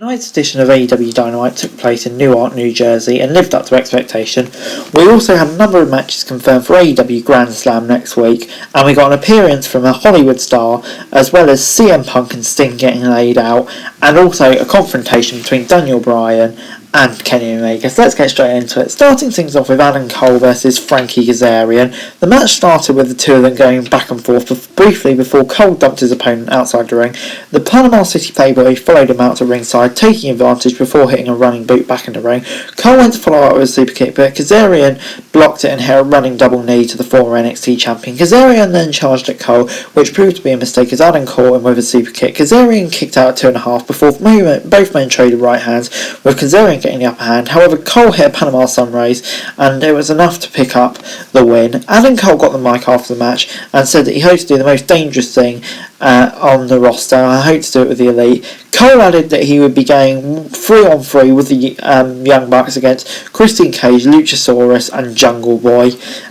Tonight's edition of AEW Dynamite took place in Newark, New Jersey and lived up to expectation. We also had a number of matches confirmed for AEW Grand Slam next week, and we got an appearance from a Hollywood star, as well as CM Punk and Sting getting laid out, and also a confrontation between Daniel Bryan and Kenny Omega. So let's get straight into it. Starting things off with Adam Cole versus Frankie Gazarian. The match started with the two of them going back and forth briefly before Cole dumped his opponent outside the ring. The Panama City Playboy followed him out to ringside, taking advantage before hitting a running boot back in the ring. Cole went to follow up with a super kick, but Gazarian blocked it and hit a running double knee to the former NXT champion. Gazarian then charged at Cole, which proved to be a mistake as Adam caught him with a super kick. Gazarian kicked out at 2.5 before both men traded right hands, with Gazarian getting the upper hand. However, Cole hit a Panama Sunrise and it was enough to pick up the win. Adam Cole got the mic after the match and said that he hoped to do the most dangerous thing on the roster. I hope to do it with the Elite. Cole added that he would be going 3-on-3 with the Young Bucks against Christian Cage, Luchasaurus and Jungle Boy.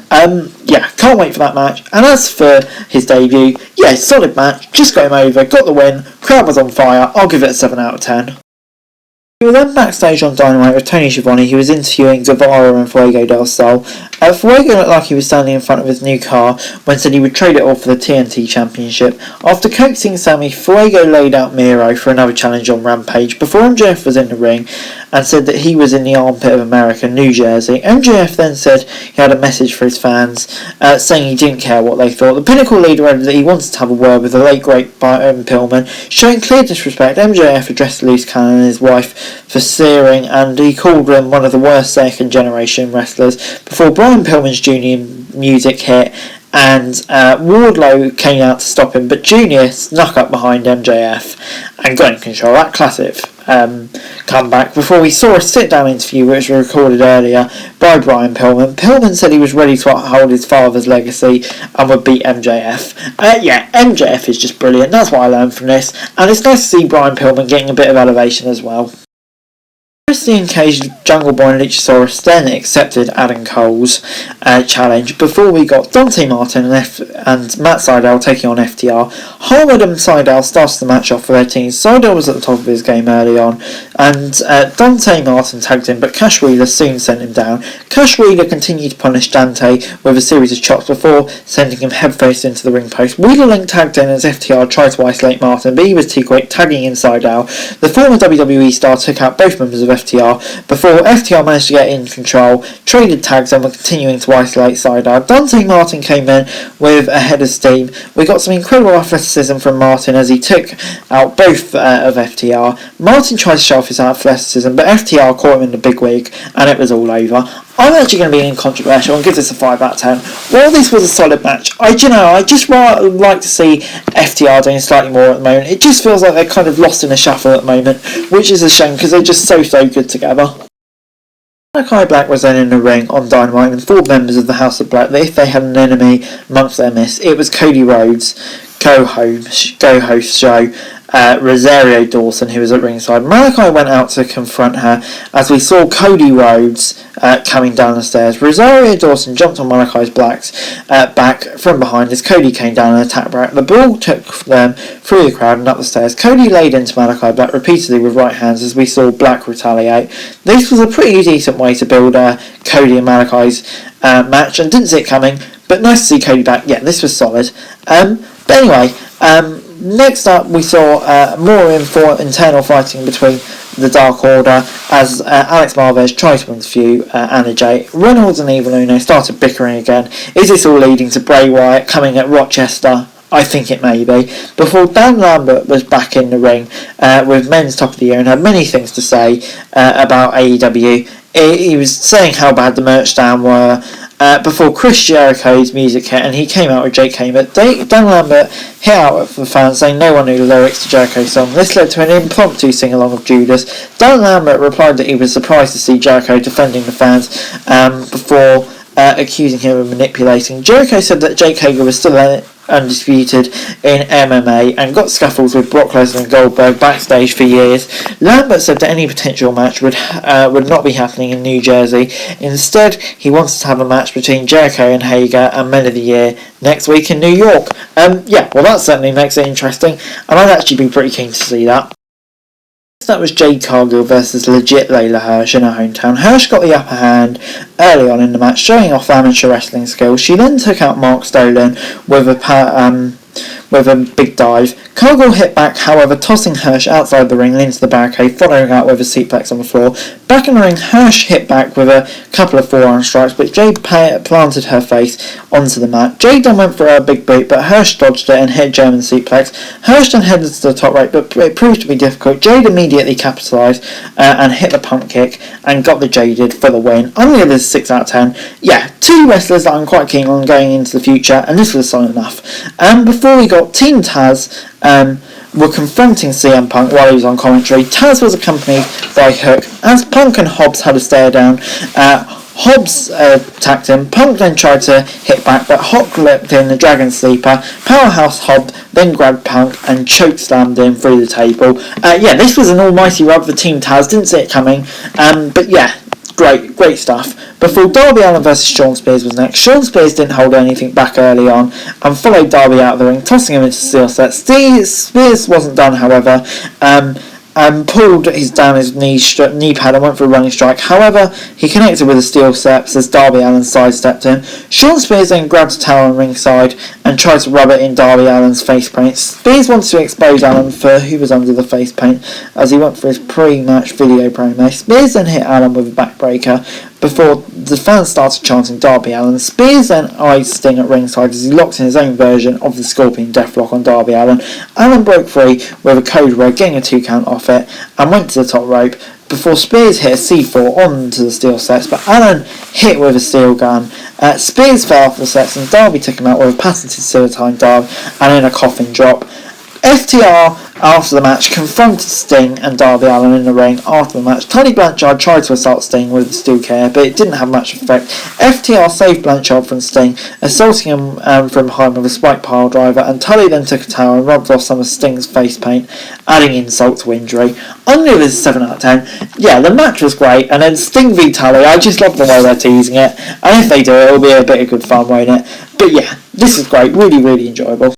Can't wait for that match. And as for his debut, solid match, just got him over, got the win, crowd was on fire, I'll give it a 7 out of 10. We were then backstage on Dynamite with Tony Schiavone, who was interviewing Guevara and Fuego del Sol. Fuego looked like he was standing in front of his new car when said he would trade it all for the TNT Championship. After coaxing Sammy, Fuego laid out Miro for another challenge on Rampage before MJF was in the ring and said that he was in the armpit of America, New Jersey. MJF then said he had a message for his fans, saying he didn't care what they thought. The Pinnacle leader added that he wanted to have a word with the late great Brian Pillman. Showing clear disrespect, MJF addressed Loose Cannon and his wife for searing, and he called them one of the worst second generation wrestlers before Brian Pillman's Jr. music hit and Wardlow came out to stop him, but Junior snuck up behind MJF and got in control. That classic comeback before we saw a sit-down interview which was recorded earlier by Brian Pillman. Pillman said he was ready to uphold his father's legacy and would beat MJF. MJF is just brilliant. That's what I learned from this, and it's nice to see Brian Pillman getting a bit of elevation as well. Christian Cage, Jungle Boy and Luchasaurus then accepted Adam Cole's challenge before we got Dante Martin and Matt Sydal taking on FTR. Harwood and Sydal started the match off for their teams. Sydal was at the top of his game early on and Dante Martin tagged him, but Cash Wheeler soon sent him down. Cash Wheeler continued to punish Dante with a series of chops before sending him headfirst into the ring post. Wheeler then tagged in as FTR tried to isolate Martin, but he was too quick, tagging in Sydal. The former WWE star took out both members of FTR before FTR managed to get in control, traded tags and were continuing to isolate Sydal. Dante Martin came in with a head of steam. We got some incredible athleticism from Martin as he took out both of FTR. Martin tried to show off his athleticism, but FTR caught him in the big wig and it was all over. I'm actually going to be incontroversial and give this a 5 out of 10. While this was a solid match, I just like to see FTR doing slightly more at the moment. It just feels like they're kind of lost in a shuffle at the moment, which is a shame because they're just so good together. Malachi Black was then in the ring on Dynamite and informed members of the House of Black that if they had an enemy amongst their midst, it was Cody Rhodes, co-host show, Rosario Dawson, who was at ringside. Malachi went out to confront her as we saw Cody Rhodes coming down the stairs. Rosario Dawson jumped on Malachi Black's back from behind as Cody came down and attacked Black. The brawl took them through the crowd and up the stairs. Cody laid into Malachi Black repeatedly with right hands as we saw Black retaliate. This was a pretty decent way to build Cody and Malachi's match and didn't see it coming, but nice to see Cody back. This was solid. But anyway, next up we saw more internal fighting between the Dark Order as Alex Marvez tried to interview Anna Jay. Reynolds and Evil Uno started bickering again. Is this all leading to Bray Wyatt coming at Rochester? I think it may be. Before Dan Lambert was back in the ring with Men's Top of the Year and had many things to say about AEW. He was saying how bad the merch stand were. Before Chris Jericho's music hit and he came out with Jake Hamer, Dan Lambert hit out at the fans saying no one knew the lyrics to Jericho's song. This led to an impromptu sing-along of Judas. Dan Lambert replied that he was surprised to see Jericho defending the fans before accusing him of manipulating. Jericho said that Jake Hager was still undisputed in MMA and got scuffles with Brock Lesnar and Goldberg backstage for years. Lambert said that any potential match would not be happening in New Jersey. Instead, he wants to have a match between Jericho and Hager and Men of the Year next week in New York. That certainly makes it interesting, and I'd actually be pretty keen to see that. that was Jade Cargill versus legit Laila Hersh in her hometown. Hersh got the upper hand early on in the match, showing off amateur wrestling skills. She then took out Mark Stolen with a big dive. Cargill hit back, however, tossing Hersh outside the ring and into the barricade, following out with a suplex on the floor. Back in the ring, Hersh hit back with a couple of forearm strikes, but Jade planted her face onto the mat. Jade then went for a big boot, but Hersh dodged it and hit German suplex. Hersh then headed to the top rope, but it proved to be difficult. Jade immediately capitalised and hit the pump kick and got the Jaded for the win. I'm going to give this 6 out of 10. Yeah, two wrestlers that I'm quite keen on going into the future, and this was solid enough. Before we got Team Taz were confronting CM Punk while he was on commentary. Taz was accompanied by Hook. As Punk and Hobbs had a stare down, Hobbs attacked him. Punk then tried to hit back, but Hook leapt in the Dragon Sleeper. Powerhouse Hobbs then grabbed Punk and chokeslammed him through the table. This was an almighty rub for Team Taz. Didn't see it coming. But yeah, great stuff. Before Darby Allin versus Shawn Spears was next, Shawn Spears didn't hold anything back early on and followed Darby out of the ring, tossing him into steel set. Spears wasn't done, however, pulled his knee pad and went for a running strike. However, he connected with a steel steps as Darby Allin sidestepped him. Shawn Spears then grabbed a towel on ringside and tried to rub it in Darby Allin's face paint. Spears wanted to expose Allin for who was under the face paint as he went for his pre-match video promo. Spears then hit Allin with a backbreaker before the fans started chanting Darby Allin. Spears then eyed Sting at ringside as he locked in his own version of the Scorpion Deathlock on Darby Allin. Allin broke free with a code red, getting a 2 count off it, and went to the top rope before Spears hit a C4 onto the steel sets, but Allin hit with a steel gun. Spears fell off the sets and Darby took him out with a patented Silvertine dive and then a coffin drop. FTR, after the match, confronted Sting and Darby Allin in the ring after the match. Tully Blanchard tried to assault Sting with a steel chair, but it didn't have much effect. FTR saved Blanchard from Sting, assaulting him from behind with a spike pile driver, and Tully then took a towel and rubbed off some of Sting's face paint, adding insult to injury. I'm going to give this 7 out of 10. Yeah, the match was great, and then Sting v Tully, I just love the way they're teasing it, and if they do, it'll be a bit of good fun, won't it? But yeah, this is great, really enjoyable.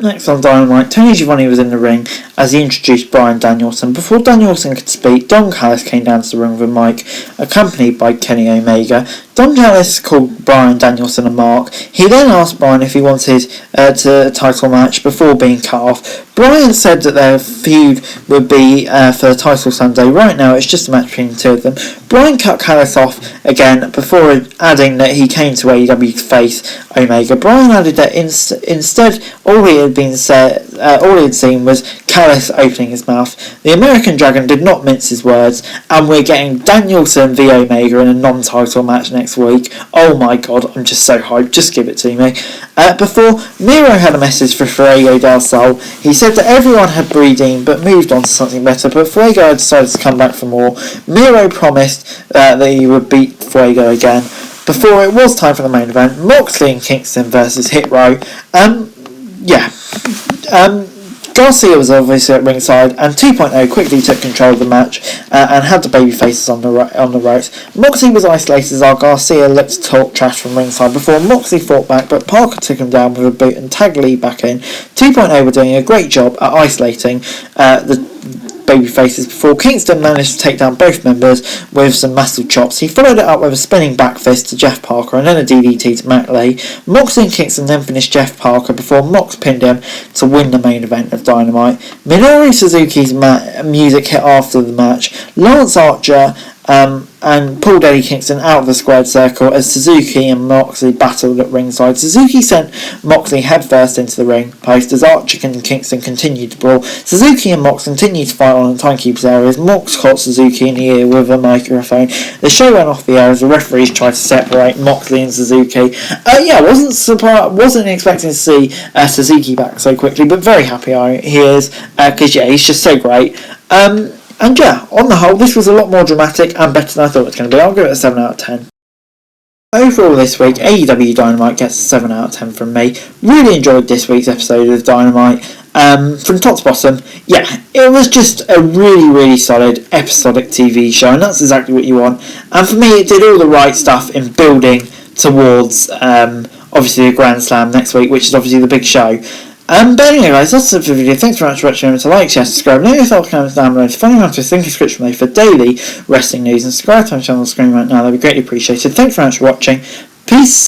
Next on Dynamite, Tony Schiavone was in the ring as he introduced Bryan Danielson. Before Danielson could speak, Don Callis came down to the ring with a mic, accompanied by Kenny Omega. Don Callis called Bryan Danielson a mark. He then asked Bryan if he wanted a title match before being cut off. Bryan said that their feud would be for the title Sunday. Right now it's just a match between the two of them. Bryan cut Callis off again before adding that he came to AEW to face Omega. Bryan added that instead all he had seen was Callis opening his mouth. The American Dragon did not mince his words, and we're getting Danielson v Omega in a non-title match next week. Oh my god, I'm just so hyped, just give it to me. Before, Miro had a message for Fuego del Sol. He said that everyone had breeding but moved on to something better, but Fuego had decided to come back for more. Miro promised that he would beat Fuego again. Before it was time for the main event, Moxley and Kingston versus Hit Row. Garcia was obviously at ringside, and 2.0 quickly took control of the match and had the babyfaces on the ropes. Moxley was isolated as Garcia looked to talk trash from ringside before Moxley fought back, but Parker took him down with a boot and tagged Lee back in. 2.0 were doing a great job at isolating the babyfaces before Kingston managed to take down both members with some massive chops. He followed it up with a spinning back fist to Jeff Parker and then a DDT to Matt Lee. Moxley and Kingston then finished Jeff Parker before Mox pinned him to win the main event of Dynamite. Minoru Suzuki's music hit after the match. Lance Archer and pulled Eddie Kingston out of the squared circle as Suzuki and Moxley battled at ringside. Suzuki sent Moxley headfirst into the ring post as Archer and Kingston continued to brawl. Suzuki and Mox continued to fight on the timekeeper's areas. Mox caught Suzuki in the ear with a microphone. The show went off the air as the referees tried to separate Moxley and Suzuki. Wasn't expecting to see Suzuki back so quickly, but very happy he is because he's just so great. And yeah, on the whole, this was a lot more dramatic and better than I thought it was going to be. I'll give it a 7 out of 10. Overall this week, AEW Dynamite gets a 7 out of 10 from me. Really enjoyed this week's episode of Dynamite. From top to bottom, yeah, it was just a really solid episodic TV show, and that's exactly what you want. And for me, it did all the right stuff in building towards, obviously, the Grand Slam next week, which is obviously the big show. But anyway guys, that's it for the video. Thanks very much for watching. Remember to like, share, subscribe, leave your thoughts, comments down below. Follow me on Twitter, link in the description below for daily wrestling news, and subscribe to my channel on the screen right now. That'd be greatly appreciated. Thanks very much for watching. Peace.